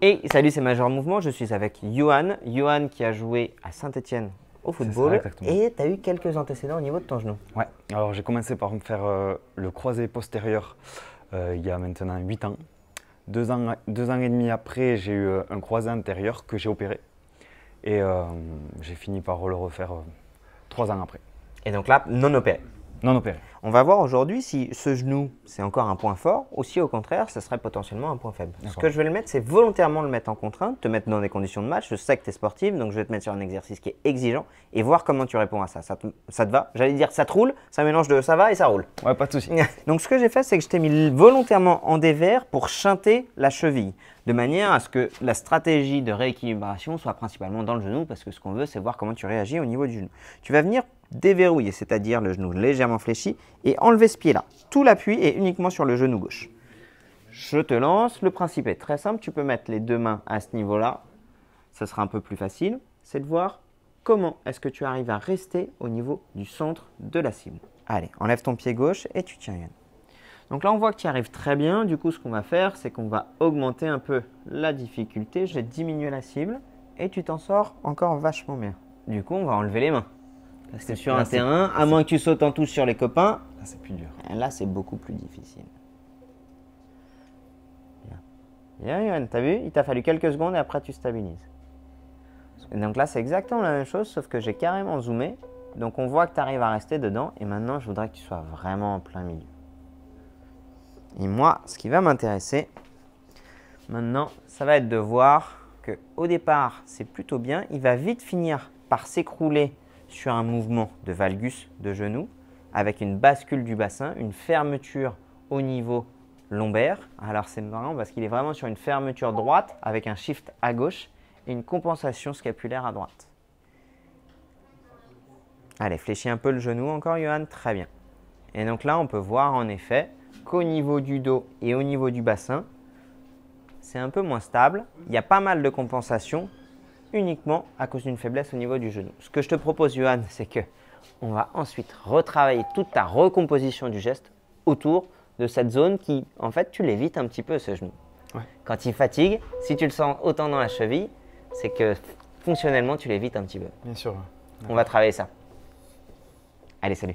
Et salut, c'est Major Mouvement, je suis avec Yohan. Yohan qui a joué à Saint-Etienne au football. Ça, et tu as eu quelques antécédents au niveau de ton genou. Ouais, alors j'ai commencé par me faire le croisé postérieur il y a maintenant 8 ans. 2 ans et demi après, j'ai eu un croisé antérieur que j'ai opéré. Et j'ai fini par le refaire 3 ans après. Et donc là, non opéré. Non opéré. On va voir aujourd'hui si ce genou, c'est encore un point fort ou si au contraire, ce serait potentiellement un point faible. Ce que je vais le mettre, c'est volontairement le mettre en contrainte, te mettre dans des conditions de match. Je sais que tu es sportive, donc je vais te mettre sur un exercice qui est exigeant et voir comment tu réponds à ça. Ça te va? J'allais dire ça te roule, ça mélange de ça va et ça roule. Ouais, pas de souci. Donc ce que j'ai fait, c'est que je t'ai mis volontairement en dévers pour chanter la cheville, de manière à ce que la stratégie de rééquilibration soit principalement dans le genou, parce que ce qu'on veut, c'est voir comment tu réagis au niveau du genou. Tu vas venir déverrouiller, c'est-à-dire le genou légèrement fléchi, et enlever ce pied-là. Tout l'appui est uniquement sur le genou gauche. Je te lance. Le principe est très simple. Tu peux mettre les deux mains à ce niveau-là. Ce sera un peu plus facile. C'est de voir comment est-ce que tu arrives à rester au niveau du centre de la cible. Allez, enlève ton pied gauche et tu tiens. Donc là, on voit que tu y arrives très bien. Du coup, ce qu'on va faire, c'est qu'on va augmenter un peu la difficulté. Je vais diminuer la cible et tu t'en sors encore vachement bien. Du coup, on va enlever les mains. Parce que sur un terrain, à moins que tu sautes en touche sur les copains, là c'est plus dur. Là, c'est beaucoup plus difficile. Bien, Yohan, t'as vu? Il t'a fallu quelques secondes et après tu stabilises. Et donc là, c'est exactement la même chose, sauf que j'ai carrément zoomé. Donc on voit que tu arrives à rester dedans et maintenant, je voudrais que tu sois vraiment en plein milieu. Et moi, ce qui va m'intéresser maintenant, ça va être de voir qu'au départ, c'est plutôt bien. Il va vite finir par s'écrouler sur un mouvement de valgus de genou avec une bascule du bassin, une fermeture au niveau lombaire. Alors c'est marrant parce qu'il est vraiment sur une fermeture droite avec un shift à gauche et une compensation scapulaire à droite. Allez, fléchis un peu le genou encore, Yohan. Très bien. Et donc là, on peut voir en effet qu'au niveau du dos et au niveau du bassin, c'est un peu moins stable. Il y a pas mal de compensation uniquement à cause d'une faiblesse au niveau du genou. Ce que je te propose, Yohan, c'est que on va ensuite retravailler toute ta recomposition du geste autour de cette zone qui, en fait, tu l'évites un petit peu ce genou. Ouais. Quand il fatigue, si tu le sens autant dans la cheville, c'est que fonctionnellement, tu l'évites un petit peu. Bien sûr. On va travailler ça. Allez, salut.